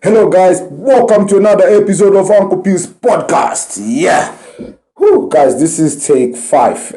Hello guys, welcome to another episode of Uncle P's podcast. Yeah. Whew, guys, this is take 5.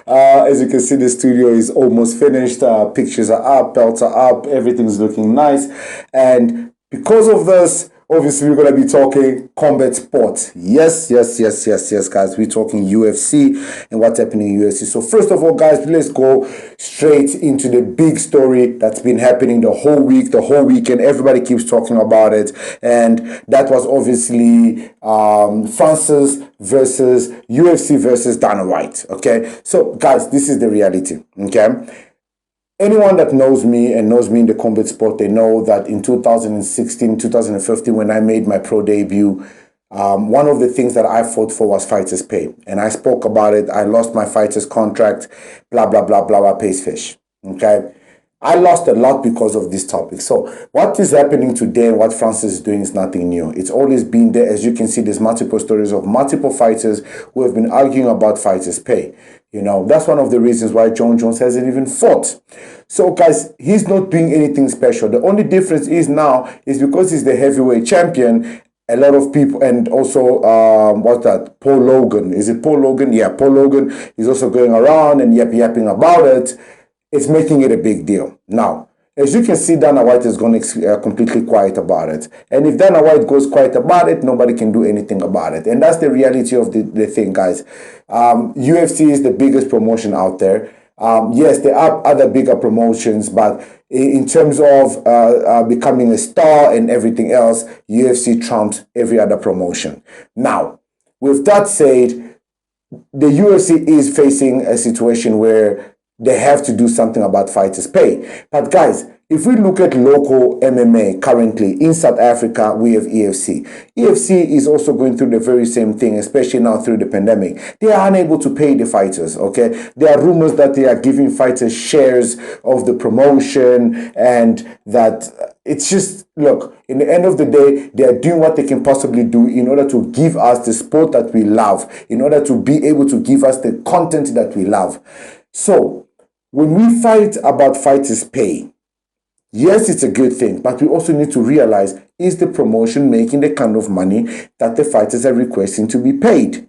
As you can see, the studio is almost finished. Pictures are up, belts are up, everything's looking nice. And because of this, obviously we're going to be talking combat sport. Yes, guys. We're talking UFC and what's happening in UFC. So first of all, guys, let's go straight into the big story that's been happening the whole week, the whole weekend. Everybody keeps talking about it. And that was obviously Francis versus UFC versus Dana White. Okay. So guys, this is the reality. Okay. Anyone that knows me and knows me in the combat sport, they know that in 2016, 2015, when I made my pro debut, one of the things that I fought for was fighters' pay. And I spoke about it. I lost my fighters' contract, blah, blah, blah, blah, blah, pays fish. Okay? I lost a lot because of this topic. So what is happening today and what Francis is doing is nothing new. It's always been there. As you can see, there's multiple stories of multiple fighters who have been arguing about fighters' pay. You know, that's one of the reasons why Jon Jones hasn't even fought. So, guys, he's not doing anything special. The only difference is now is because he's the heavyweight champion, a lot of people, and also, what's that? Paul Logan. Is it Paul Logan? Yeah, Paul Logan is also going around and yapping about it. It's making it a big deal. Now, as you can see, Dana White is going completely quiet about it. And if Dana White goes quiet about it, nobody can do anything about it. And that's the reality of the thing, guys. UFC is the biggest promotion out there. Yes, there are other bigger promotions, but in terms of becoming a star and everything else, UFC trumps every other promotion. Now, with that said, the UFC is facing a situation where they have to do something about fighters' pay. But guys, if we look at local MMA currently in South Africa, we have EFC. EFC is also going through the very same thing, especially now through the pandemic. They are unable to pay the fighters, okay? There are rumors that they are giving fighters shares of the promotion and that it's just, look, in the end of the day, they are doing what they can possibly do in order to give us the sport that we love, in order to be able to give us the content that we love. So, when we fight about fighters' pay, yes, it's a good thing, but we also need to realize, is the promotion making the kind of money that the fighters are requesting to be paid?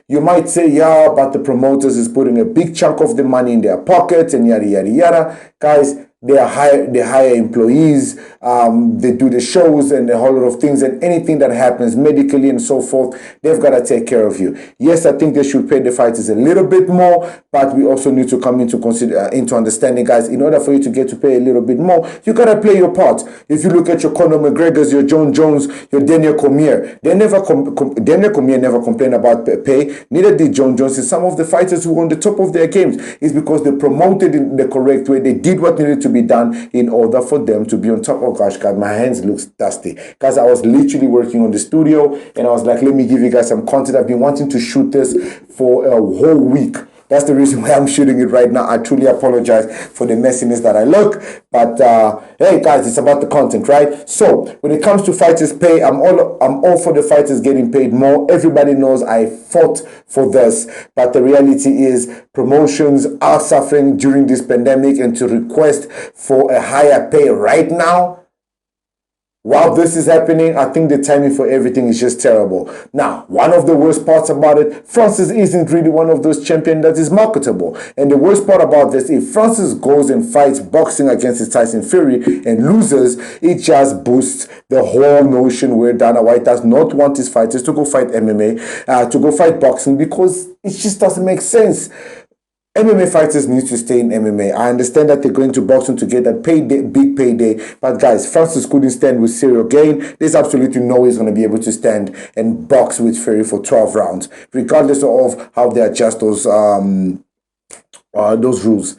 You might say, yeah, but the promoters is putting a big chunk of the money in their pockets and yada, yada, yada. Guys, they hire employees, they do the shows and a whole lot of things, and anything that happens medically and so forth, they've got to take care of you. Yes, I think they should pay the fighters a little bit more, but we also need to come into understanding, guys. In order for you to get to pay a little bit more, you got to play your part. If you look at your Conor McGregor's, your Jon Jones, your Daniel Cormier, Daniel Cormier never complained about pay, neither did Jon Jones. And some of the fighters who were on the top of their games is because they promoted in the correct way. They did what needed to be done in order for them to be on top. Oh gosh, God, my hands looks dusty. Guys, I was literally working on the studio and I was like, let me give you guys some content. I've been wanting to shoot this for a whole week. That's the reason why I'm shooting it right now. I truly apologize for the messiness that I look. But hey guys, it's about the content, right? So when it comes to fighters' pay, I'm all for the fighters getting paid more. Everybody knows I fought for this. But the reality is promotions are suffering during this pandemic, and to request for a higher pay right now, while this is happening, I think the timing for everything is just terrible. Now, one of the worst parts about it, Francis isn't really one of those champions that is marketable. And the worst part about this, if Francis goes and fights boxing against Tyson Fury and loses, it just boosts the whole notion where Dana White does not want his fighters to go fight MMA, to go fight boxing, because it just doesn't make sense. MMA fighters need to stay in MMA. I understand that they're going to boxing to get that payday, big payday. But guys, Francis couldn't stand with Cyril Gane. There's absolutely no way he's going to be able to stand and box with Fury for 12 rounds, regardless of how they adjust those rules.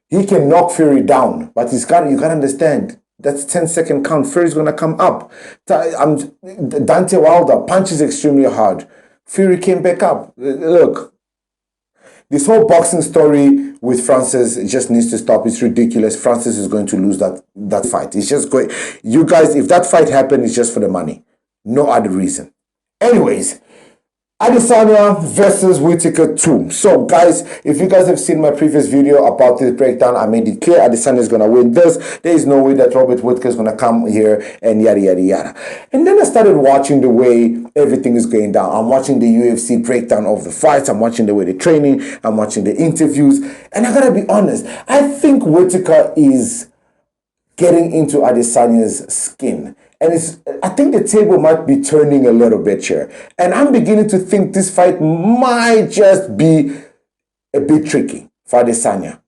He can knock Fury down, but you got to understand. That's 10-second count. Fury's going to come up. Dante Wilder punches extremely hard. Fury came back up. Look. This whole boxing story with Francis just needs to stop. It's ridiculous. Francis is going to lose that fight. It's just going. You guys, if that fight happened, it's just for the money. No other reason. Anyways, Adesanya versus Whittaker 2. So, guys, if you guys have seen my previous video about this breakdown, I made it clear Adesanya is going to win this. There is no way that Robert Whittaker is going to come here and yada, yada, yada. And then I started watching the way everything is going down. I'm watching the UFC breakdown of the fights. I'm watching the way they're training. I'm watching the interviews. And I got to be honest, I think Whittaker is getting into Adesanya's skin. And I think the table might be turning a little bit here. And I'm beginning to think this fight might just be a bit tricky for Adesanya.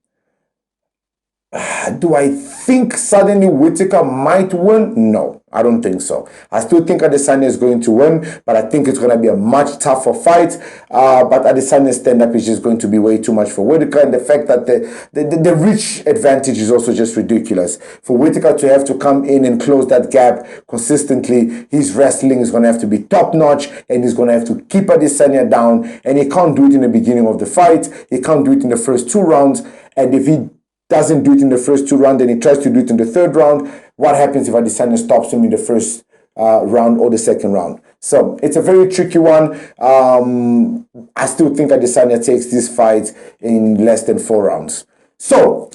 Do I think suddenly Whittaker might win? No, I don't think so. I still think Adesanya is going to win, but I think it's going to be a much tougher fight. But Adesanya's stand-up is just going to be way too much for Whittaker, and the fact that the reach advantage is also just ridiculous. For Whittaker to have to come in and close that gap consistently, his wrestling is going to have to be top-notch, and he's going to have to keep Adesanya down, and he can't do it in the beginning of the fight. He can't do it in the first 2 rounds, and if he doesn't do it in the first 2 rounds, then he tries to do it in the 3rd round. What happens if Adesanya stops him in the first round or the 2nd round? So it's a very tricky one. I still think Adesanya takes this fight in less than 4 rounds. So,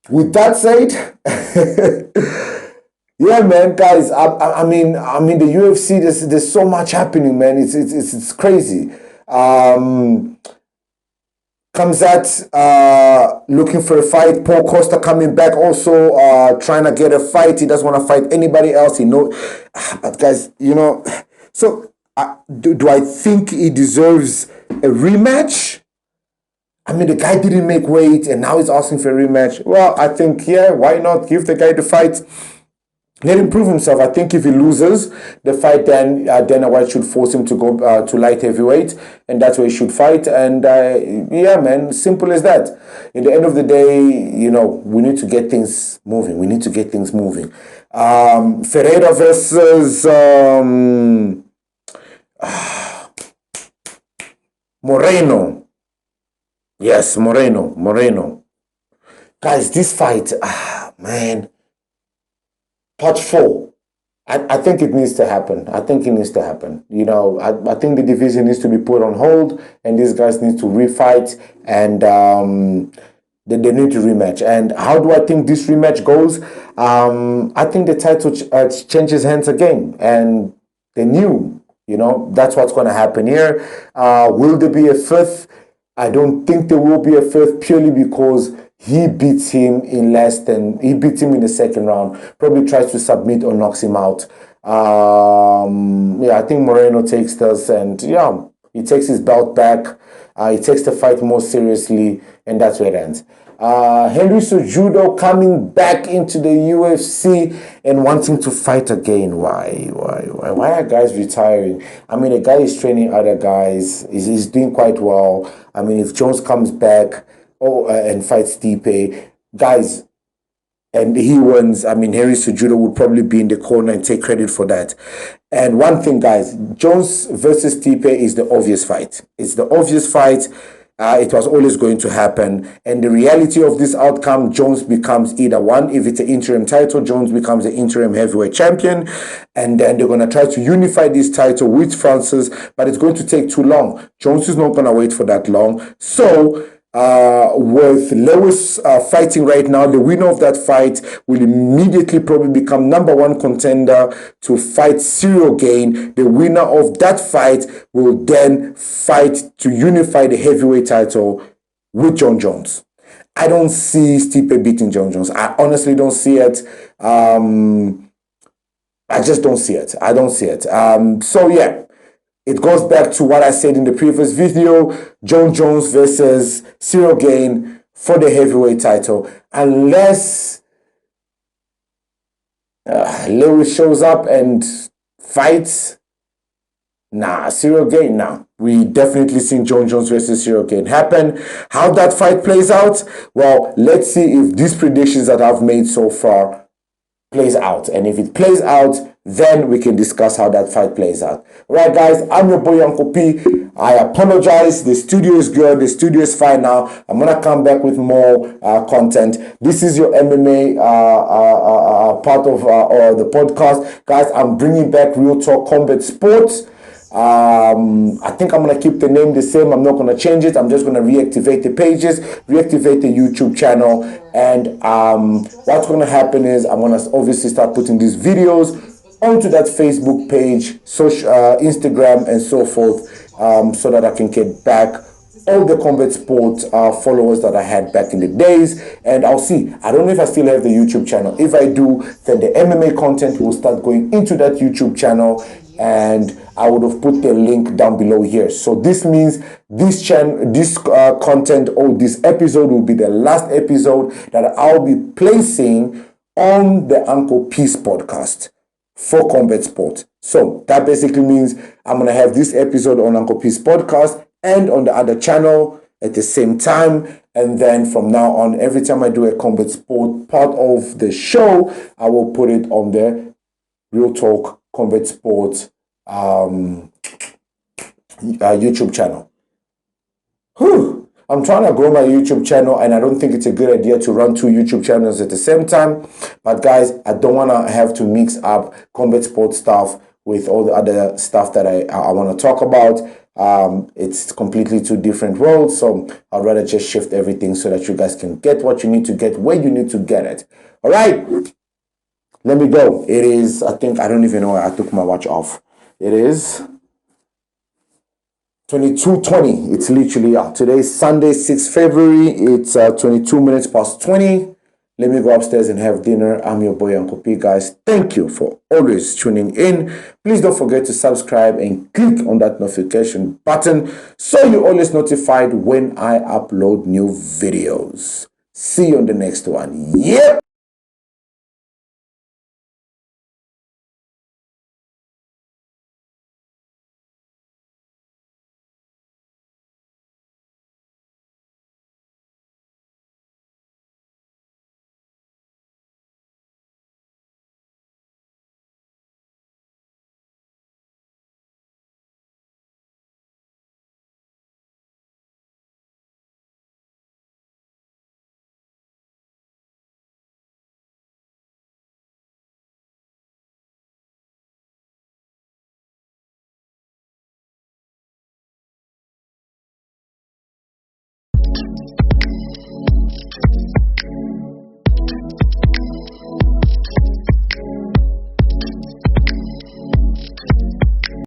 with that said, yeah, man, guys. I mean, the UFC. There's so much happening, man. It's crazy. Kamzat looking for a fight. Paul Costa coming back also trying to get a fight. He doesn't want to fight anybody else. But guys, so do I think he deserves a rematch? I mean, the guy didn't make weight and now he's asking for a rematch. Well, I think, yeah, why not give the guy the fight? Let him prove himself. I think if he loses the fight, then Dana White should force him to go to light heavyweight, and that's where he should fight. And yeah, man, simple as that. In the end of the day, we need to get things moving. We need to get things moving. Ferreira versus Moreno. Yes, Moreno. Guys, this fight, man. Part 4. I think it needs to happen. I think it needs to happen. I think the division needs to be put on hold, and these guys need to refight, and they need to rematch. And how do I think this rematch goes? I think the title changes hands again, and they knew, that's what's going to happen here. Will there be a 5th? I don't think there will be a 5th, purely because he beats him in the 2nd round, probably tries to submit or knocks him out. I think Moreno takes this, and he takes his belt back. He takes the fight more seriously, and that's where it ends. Henry Cejudo coming back into the UFC and wanting to fight again. Why are guys retiring? I mean, the guy is training other guys. He's doing quite well. I mean, if Jones comes back and fights Stipe, guys, and he wins, I mean, Henry Cejudo would probably be in the corner and take credit for that. And one thing, guys, Jones versus Stipe is the obvious fight. It's the obvious fight. It was always going to happen. And the reality of this outcome, Jones becomes either one. If it's an interim title, Jones becomes the interim heavyweight champion. And then they're going to try to unify this title with Francis, but it's going to take too long. Jones is not going to wait for that long. So, with Lewis fighting right now, the winner of that fight will immediately probably become #1 contender to fight Cyril Gane. The winner of that fight will then fight to unify the heavyweight title with Jon Jones. I don't see Stipe beating Jon Jones. I honestly don't see it. I just don't see it. I don't see it. So yeah. It goes back to what I said in the previous video, Jon Jones versus Cyril Gane for the heavyweight title. Unless Lewis shows up and fights, Cyril Gane, We definitely seen Jon Jones versus Cyril Gane happen. How that fight plays out, well, let's see if these predictions that I've made so far plays out. And if it plays out, then we can discuss how that fight plays out. All right, guys, I'm your boy Uncle P. I apologize. The studio is good. The studio is fine now. I'm going to come back with more content. This is your MMA part of the podcast. Guys, I'm bringing back Real Talk Combat Sports. I think I'm going to keep the name the same. I'm not going to change it. I'm just going to reactivate the pages, reactivate the YouTube channel. And what's going to happen is I'm going to obviously start putting these videos onto that Facebook page, social, Instagram, and so forth, so that I can get back all the combat sport followers that I had back in the days. And I'll see. I don't know if I still have the YouTube channel. If I do, then the MMA content will start going into that YouTube channel, and I would have put the link down below here. So this means this content or this episode will be the last episode that I'll be placing on the Uncle Peace podcast for combat sport. So that basically means I'm going to have this episode on Uncle Peace podcast and on the other channel at the same time. And then from now on, every time I do a combat sport part of the show, I will put it on the Real Talk Combat Sport YouTube channel. Whew. I'm trying to grow my YouTube channel, and I don't think it's a good idea to run two YouTube channels at the same time. But guys, I don't want to have to mix up combat sport stuff with all the other stuff that I want to talk about. It's completely two different worlds, so I'd rather just shift everything so that you guys can get what you need to get where you need to get it. All right, let me go. It is, I think, I don't even know where I took my watch off. It is 22:20. It's literally today is Sunday, 6th February. It's 22 minutes past 20. Let me go upstairs and have dinner. I'm your boy Uncle P, guys. Thank you for always tuning in. Please don't forget to subscribe and click on that notification button so you're always notified when I upload new videos. See you on the next one. Yep.